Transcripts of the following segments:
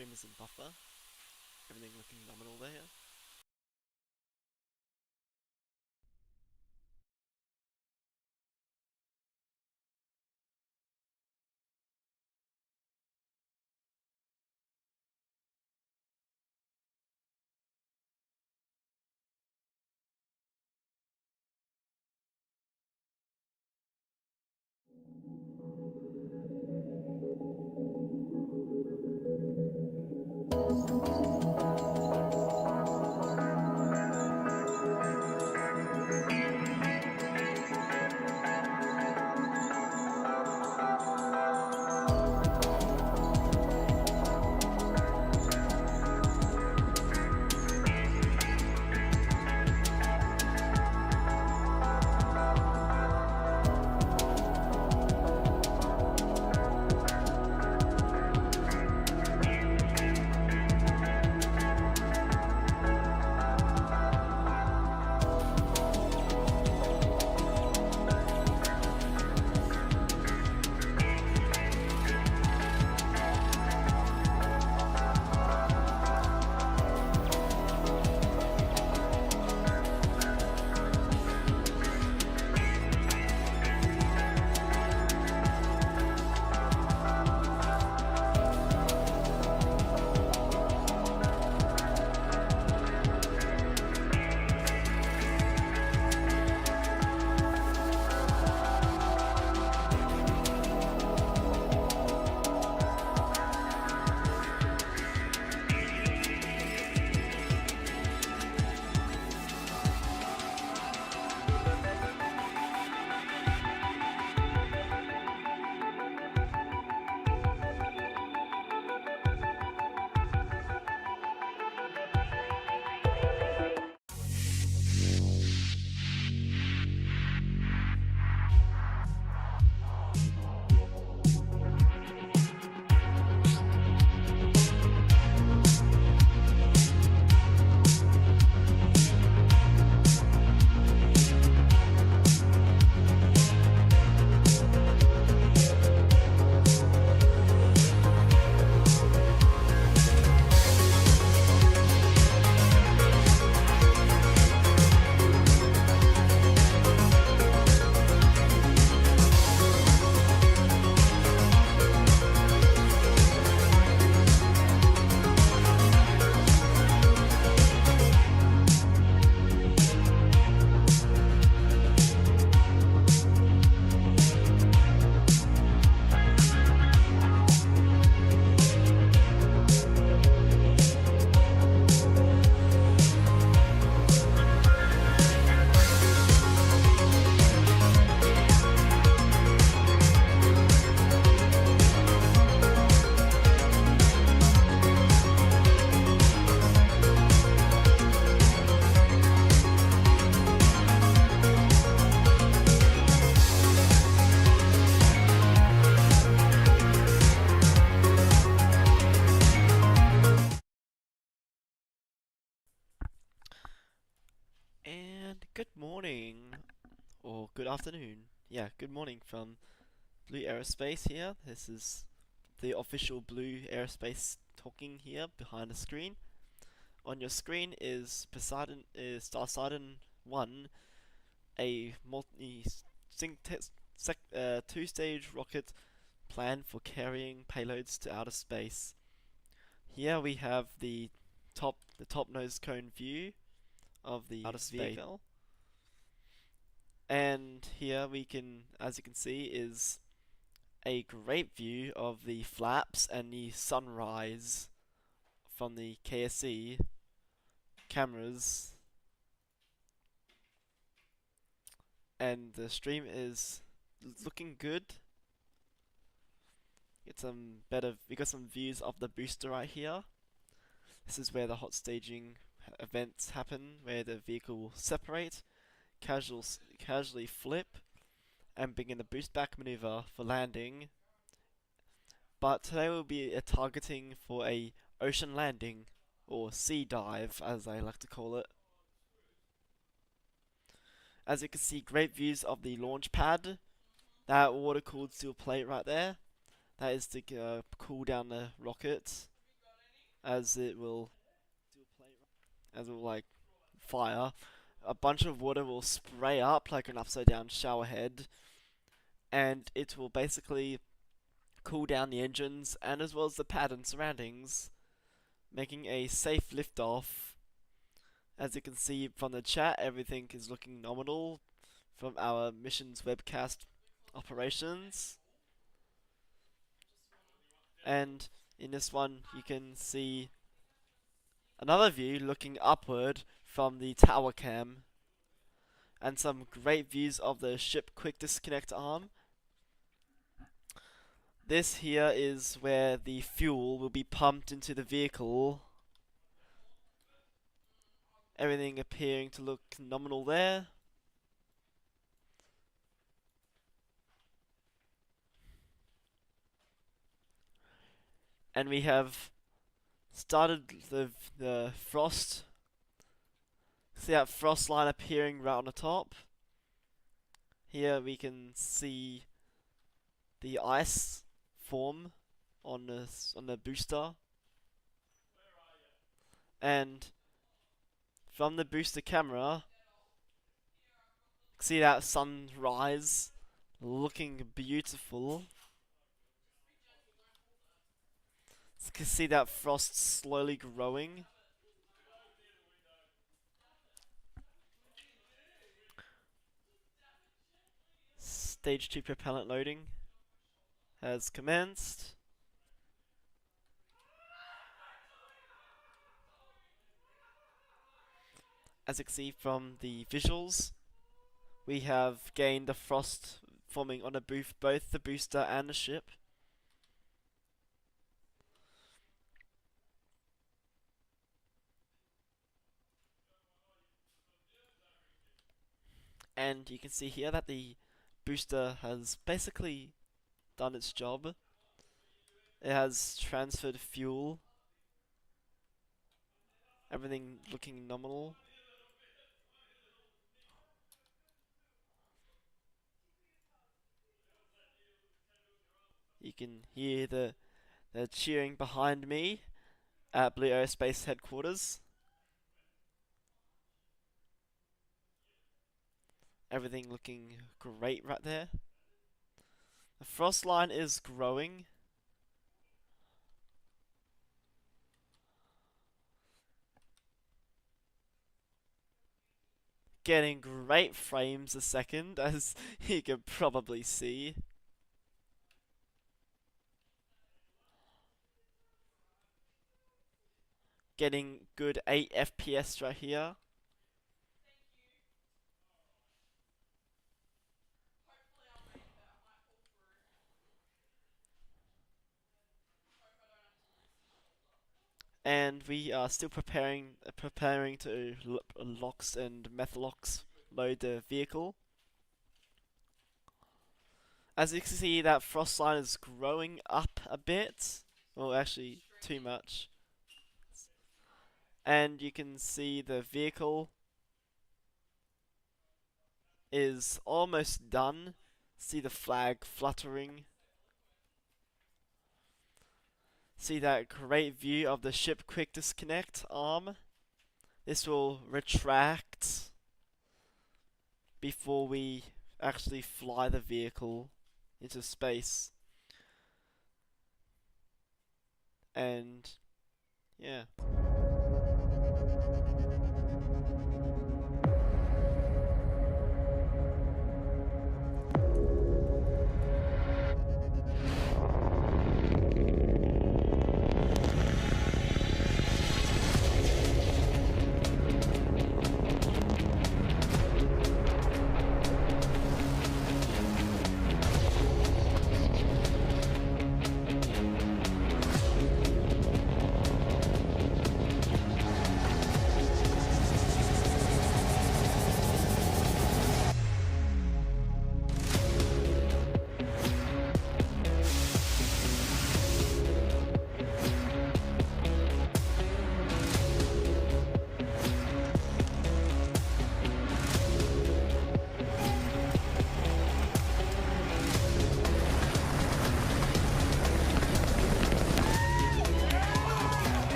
stream is in buffer. Everything looking nominal there. And good morning, or good afternoon. Yeah, good morning from Blue Aerospace here. This is the official Blue Aerospace talking here behind the screen. On your screen is Starsideon 1, a two-stage rocket planned for carrying payloads to outer space. Here we have the top nose cone view of the outer vehicle. And here we can, as you can see, is a great view of the flaps and the sunrise from the KSP cameras. And the stream is looking good. We got some views of the booster right here. This is where the hot staging events happen, where the vehicle will separate, casually flip, and begin the boost back maneuver for landing. But today will be a targeting for a ocean landing, or sea dive as I like to call it. As you can see, great views of the launch pad. That water-cooled steel plate right there. That is to cool down the rocket. as it will like fire. A bunch of water will spray up like an upside down shower head, and it will basically cool down the engines and as well as the pad and surroundings, making a safe liftoff. As you can see from the chat, everything is looking nominal from our mission's webcast operations. And in this one, you can see another view looking upward from the tower cam, and some great views of the ship quick disconnect arm. This here is where the fuel will be pumped into the vehicle. Everything appearing to look nominal there. And we have started the frost. See that frost line appearing right on the top. Here we can see the ice form on the booster. And from the booster camera, see that sunrise looking beautiful. You can see that frost slowly growing. Stage 2 propellant loading has commenced. As you can see from the visuals, we have gained the frost forming on both the booster and the ship. And you can see here that the booster has basically done its job. It has transferred fuel. Everything looking nominal. You can hear the cheering behind me at Blue Aerospace headquarters. Everything looking great right there. The frost line is growing. Getting great frames a second, as you can probably see. Getting good 8 FPS right here. And we are still preparing to LOX and Methalox load the vehicle. As you can see, that frost line is growing up a bit. Well, actually, too much. And you can see the vehicle is almost done. See the flag fluttering. See that great view of the ship quick disconnect arm. This will retract before we actually fly the vehicle into space. And yeah.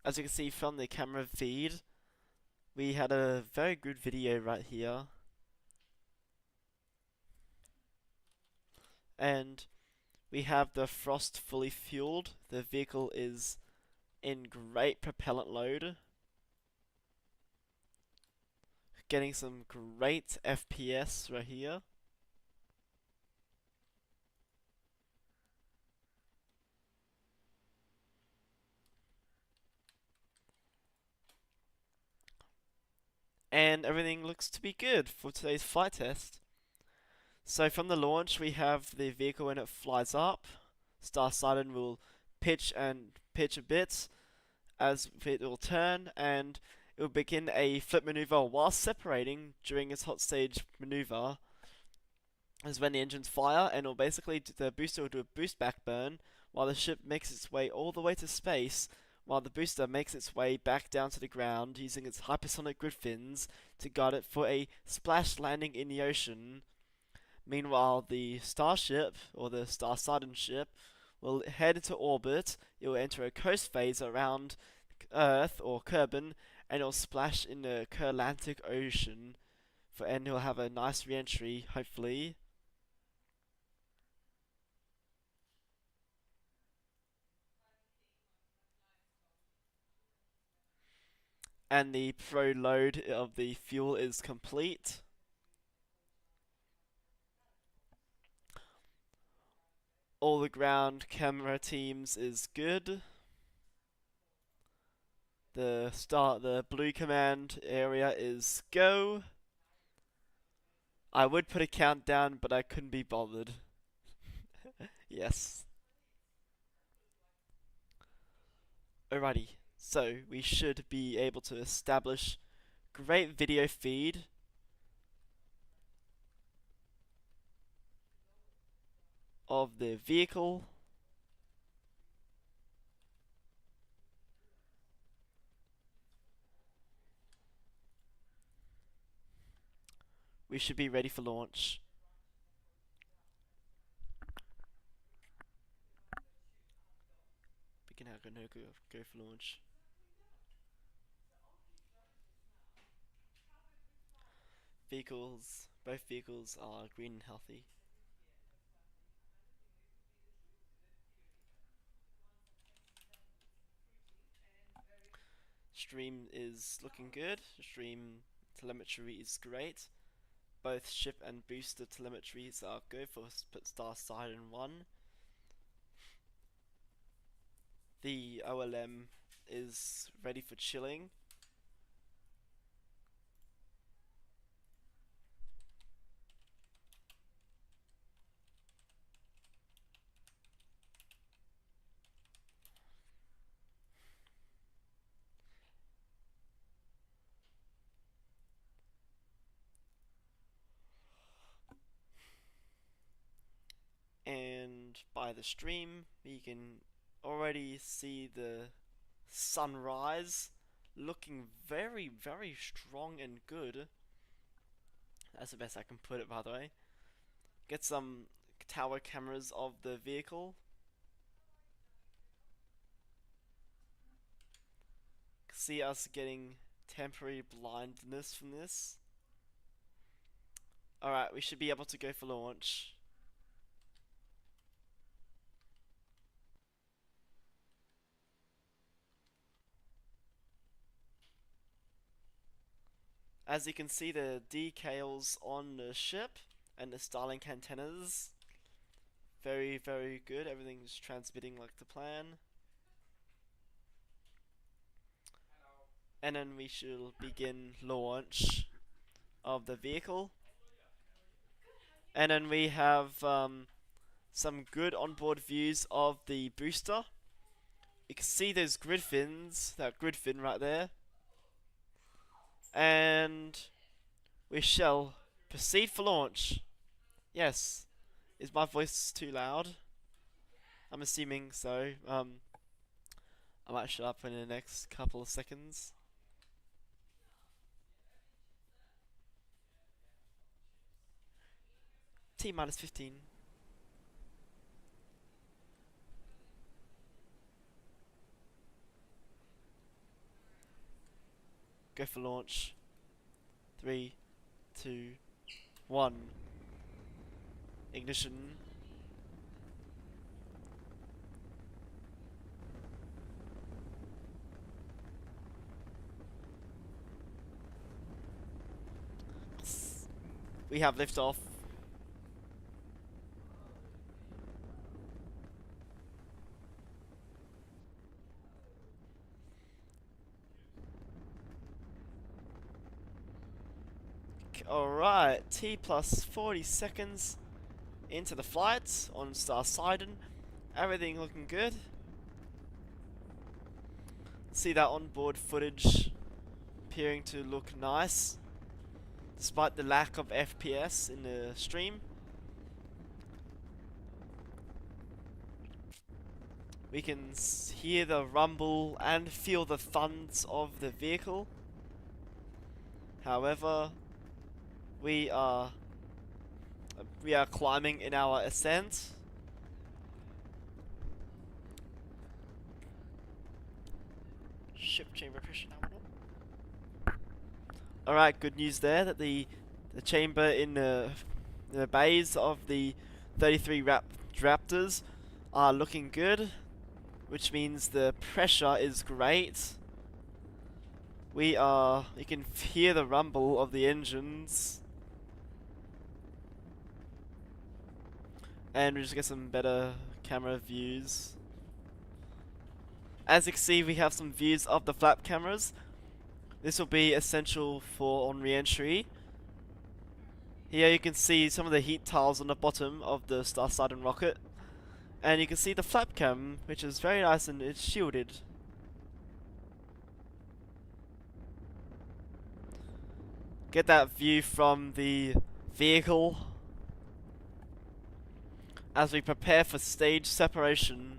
As you can see from the camera feed, we had a very good video right here. And we have the Frost fully fueled. The vehicle is in great propellant load. Getting some great FPS right here. And everything looks to be good for today's flight test. So from the launch, we have the vehicle when it flies up. Starsideon will pitch a bit as it will turn, and it will begin a flip maneuver while separating during its hot stage maneuver. Is when the engines fire, and it'll basically the booster will do a boost back burn while the ship makes its way all the way to space, while the booster makes its way back down to the ground using its hypersonic grid fins to guide it for a splash landing in the ocean. Meanwhile, the Starship, or the Starsideon ship, will head into orbit. It will enter a coast phase around Earth, or Kerbin, and it will splash in the Atlantic Ocean, and it will have a nice re-entry, hopefully. And the pro load of the fuel is complete. All the ground camera teams is good. The blue command area is go. I would put a countdown, but I couldn't be bothered. Yes. Alrighty, so we should be able to establish great video feed of the vehicle. We should be ready for launch. Begin how go for launch. Both vehicles are green and healthy. Stream is looking good. Stream telemetry is great. Both ship and booster telemetries are good for Starsideon 1. The OLM is ready for chilling. And by the stream, we can already see the sunrise looking very, very strong and good. That's the best I can put it, by the way. Get some tower cameras of the vehicle. See us getting temporary blindness from this. Alright, we should be able to go for launch. As you can see, the decals on the ship and the Starlink antennas, very, very good. Everything's transmitting like the plan. And then we shall begin launch of the vehicle. And then we have some good onboard views of the booster. You can see those grid fins, that grid fin right there. And we shall proceed for launch. Yes. Is my voice too loud? I'm assuming so. I might shut up in the next couple of seconds. T minus 15. go for launch. 3, 2, 1. Ignition. We have liftoff. Alright, T plus 40 seconds into the flight on Starsideon. Everything looking good. See that onboard footage appearing to look nice, despite the lack of FPS in the stream. We can hear the rumble and feel the thuds of the vehicle. However, we are climbing in our ascent. Ship chamber pressure nominal. Alright, good news there that the chamber in the bays of the 33 Raptors are looking good, which means the pressure is great. You can hear the rumble of the engines. And we just get some better camera views. As you can see, we have some views of the flap cameras. This will be essential for on re-entry. Here you can see some of the heat tiles on the bottom of the Starsideon rocket. And you can see the flap cam, which is very nice and it's shielded. Get that view from the vehicle as we prepare for stage separation.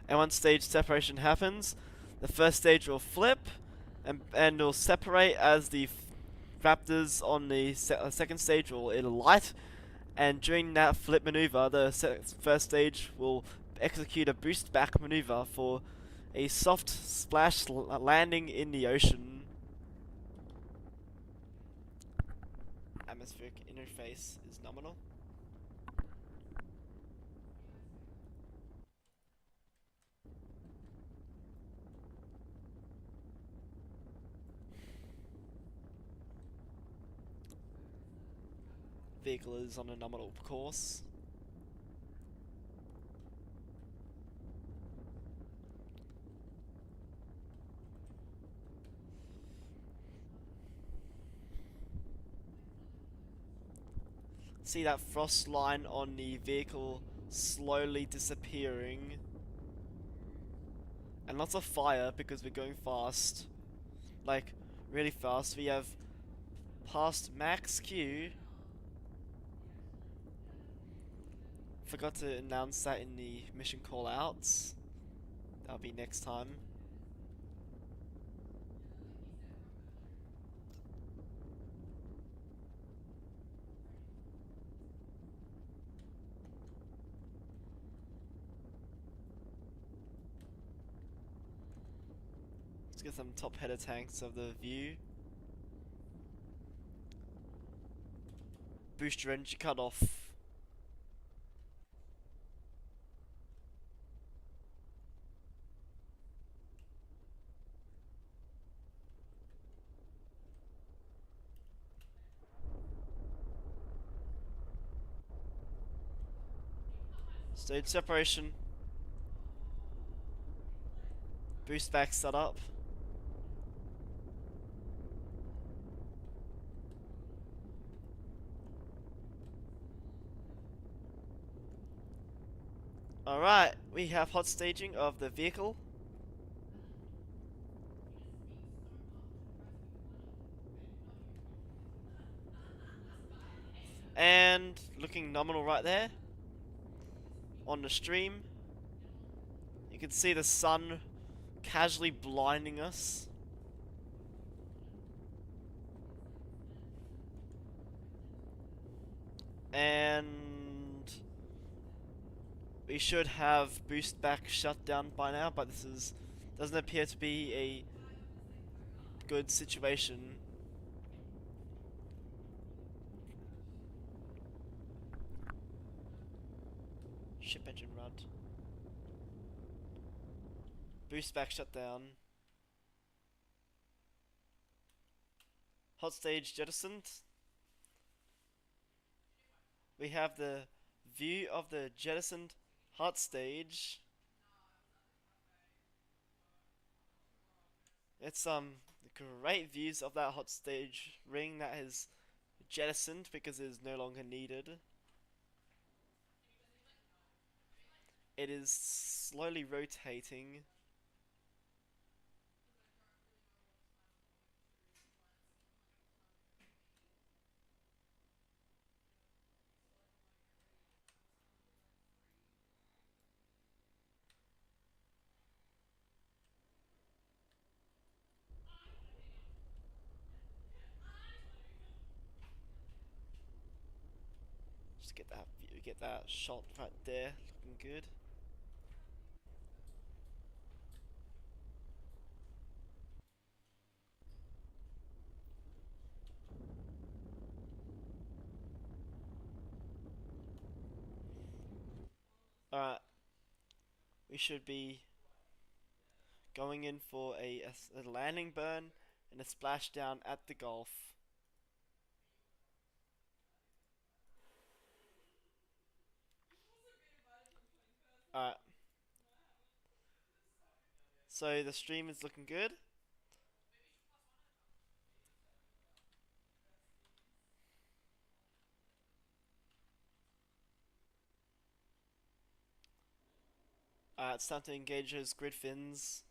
And once stage separation happens, the first stage will flip and it'll separate as the Raptors on the second stage it'll light. And during that flip maneuver, the first stage will execute a boost back maneuver for a soft splash landing in the ocean. Atmospheric interface is nominal. Vehicle is on a nominal course. See that frost line on the vehicle slowly disappearing. And lots of fire because we're going fast. Like, really fast. We have passed max Q. Forgot to announce that in the mission callouts. That'll be next time. Let's get some top header tanks of the view. Booster engine cut off. Stage separation. Boost back set up. Alright, we have hot staging of the vehicle. And looking nominal right there. On the stream. You can see the sun casually blinding us. And we should have boost back shut down by now, but this doesn't appear to be good situation. Ship engine run. Boost back shut down. Hot stage jettisoned. We have the view of the jettisoned hot stage. It's great views of that hot stage ring that is jettisoned because it is no longer needed. It is slowly rotating. Just get that view, get that shot right there, looking good. Alright, we should be going in for a landing burn and a splashdown at the Gulf. Alright, so the stream is looking good. It's time to engage those grid fins.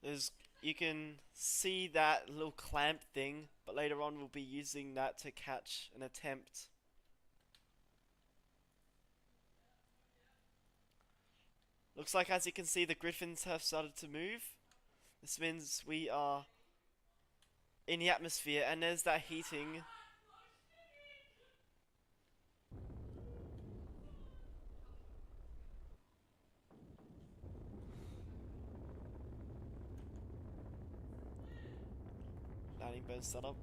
There's, you can see that little clamp thing, but later on we'll be using that to catch an attempt. Looks like, as you can see, the griffins have started to move. This means we are in the atmosphere, and there's that heating. Landing burn setup.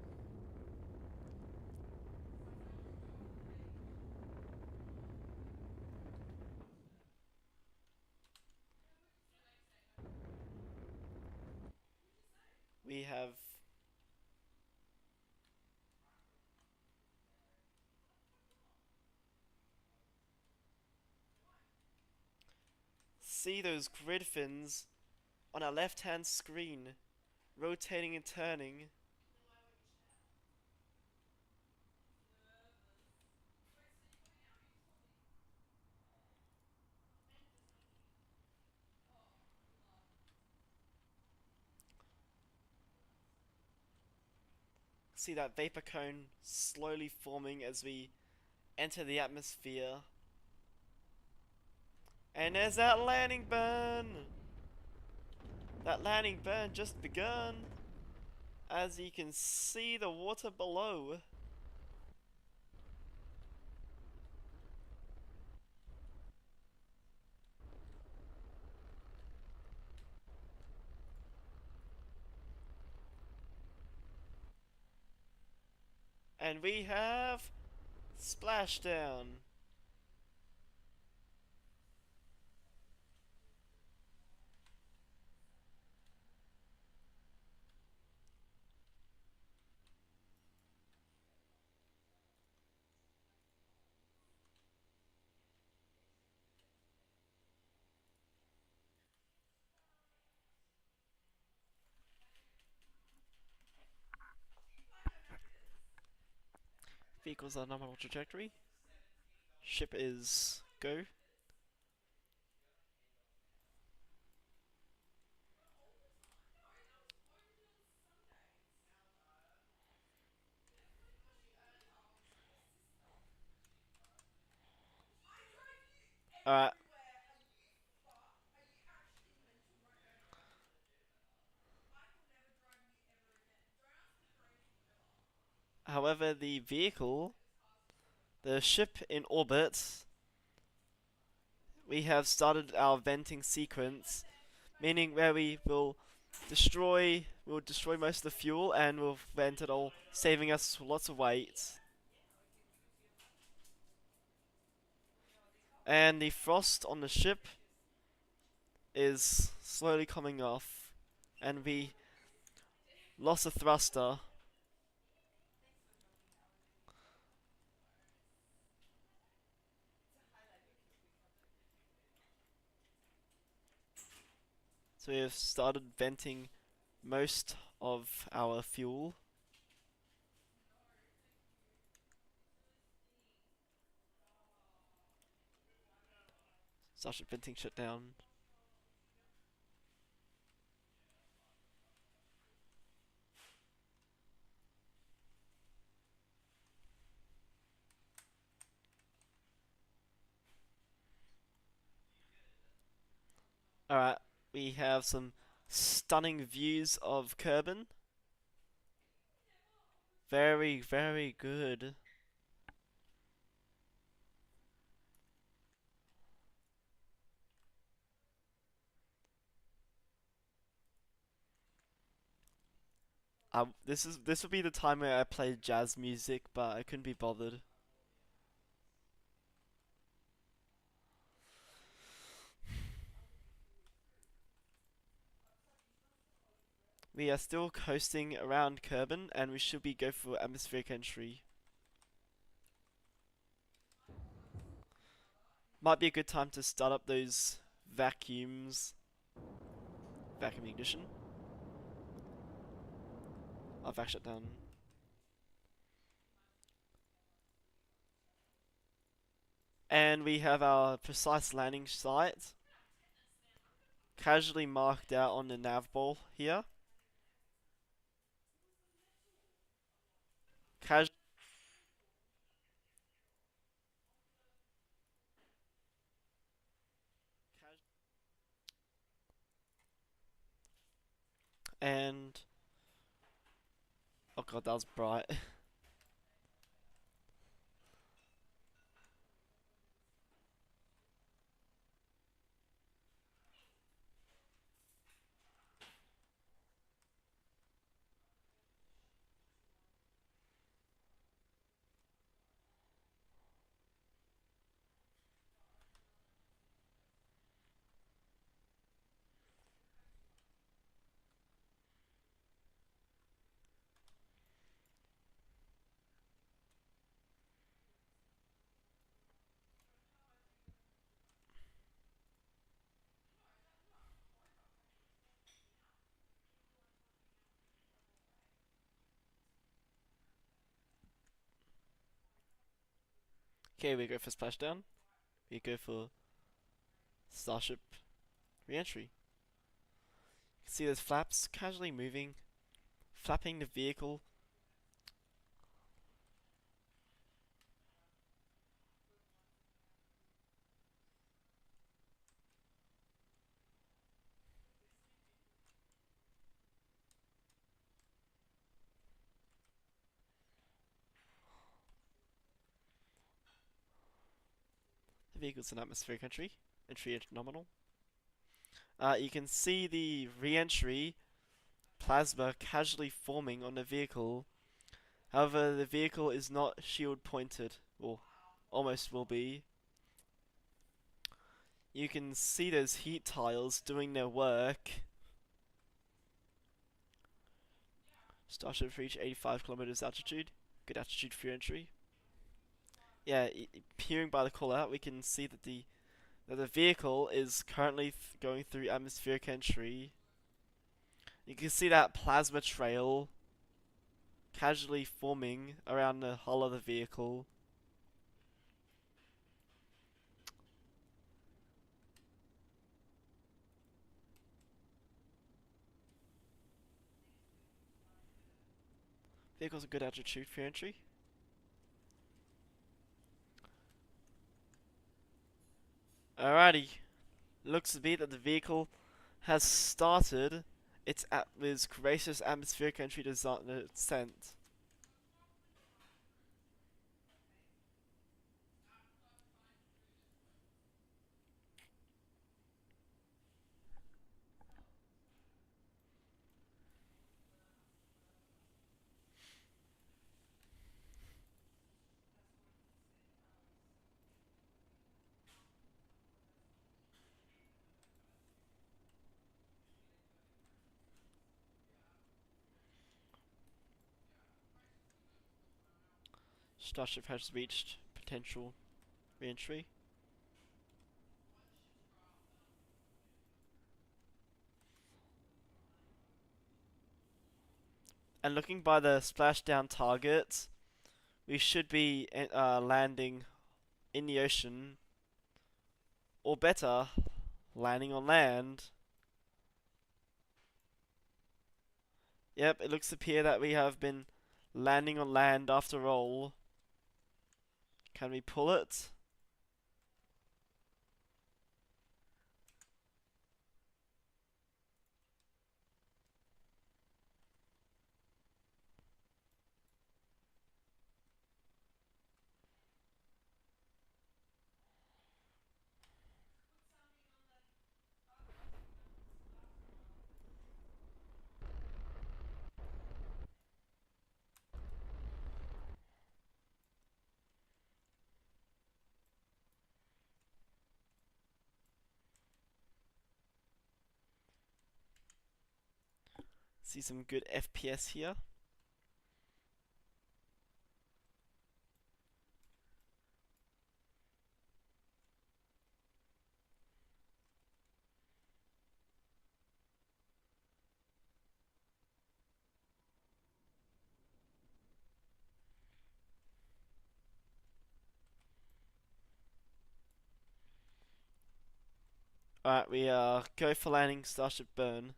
We have see those grid fins on our left hand screen rotating and turning. See that vapor cone slowly forming as we enter the atmosphere. And there's that landing burn! That landing burn just begun. As you can see the water below. And we have splashdown. Vehicles are nominal trajectory. Ship is go. Alright. However, the ship in orbit we have started our venting sequence, meaning where we'll destroy most of the fuel and we'll vent it all, saving us lots of weight. And the frost on the ship is slowly coming off, and we lost a thruster. So we have started venting most of our fuel. Starship venting shut down. Alright, we have some stunning views of Kerbin. Very, very good. This would be the time where I played jazz music, but I couldn't be bothered. We are still coasting around Kerbin, and we should be go for atmospheric entry. Might be a good time to start up those vacuums. Vacuum ignition. I've vac shut down. And we have our precise landing site casually marked out on the nav ball here. Cas and oh god, that was bright. Okay, we go for splashdown. We go for Starship re-entry. You can see those flaps casually moving, flapping the vehicle. The vehicle's in atmospheric entry. Entry nominal. You can see the re-entry plasma casually forming on the vehicle. However, the vehicle is not shield pointed, or almost will be. You can see those heat tiles doing their work. Starship reach 85 kilometers altitude. Good altitude for your entry. Yeah, peering by the call out, we can see that the vehicle is currently going through atmospheric entry. You can see that plasma trail casually forming around the hull of the vehicle. Vehicle's a good altitude for your entry. Alrighty. Looks to be that the vehicle has started its gracious atmospheric entry descent. Starship has reached potential re-entry. And looking by the splashdown target, we should be landing in the ocean, or better, landing on land. Yep, it looks to appear that we have been landing on land after all. Can we pull it? See some good FPS here. Alright, we go for landing Starship Burn.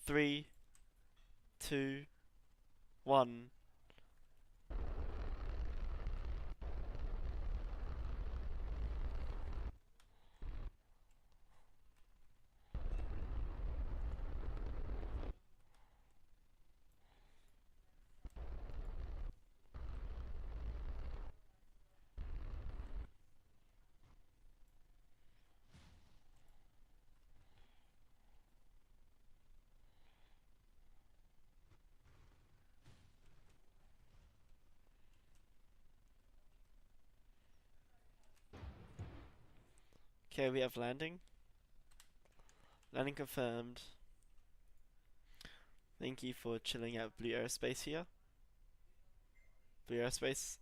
3, 2, 1. Okay, we have landing. Landing confirmed. Thank you for chilling out Blue Aerospace here. Blue Aerospace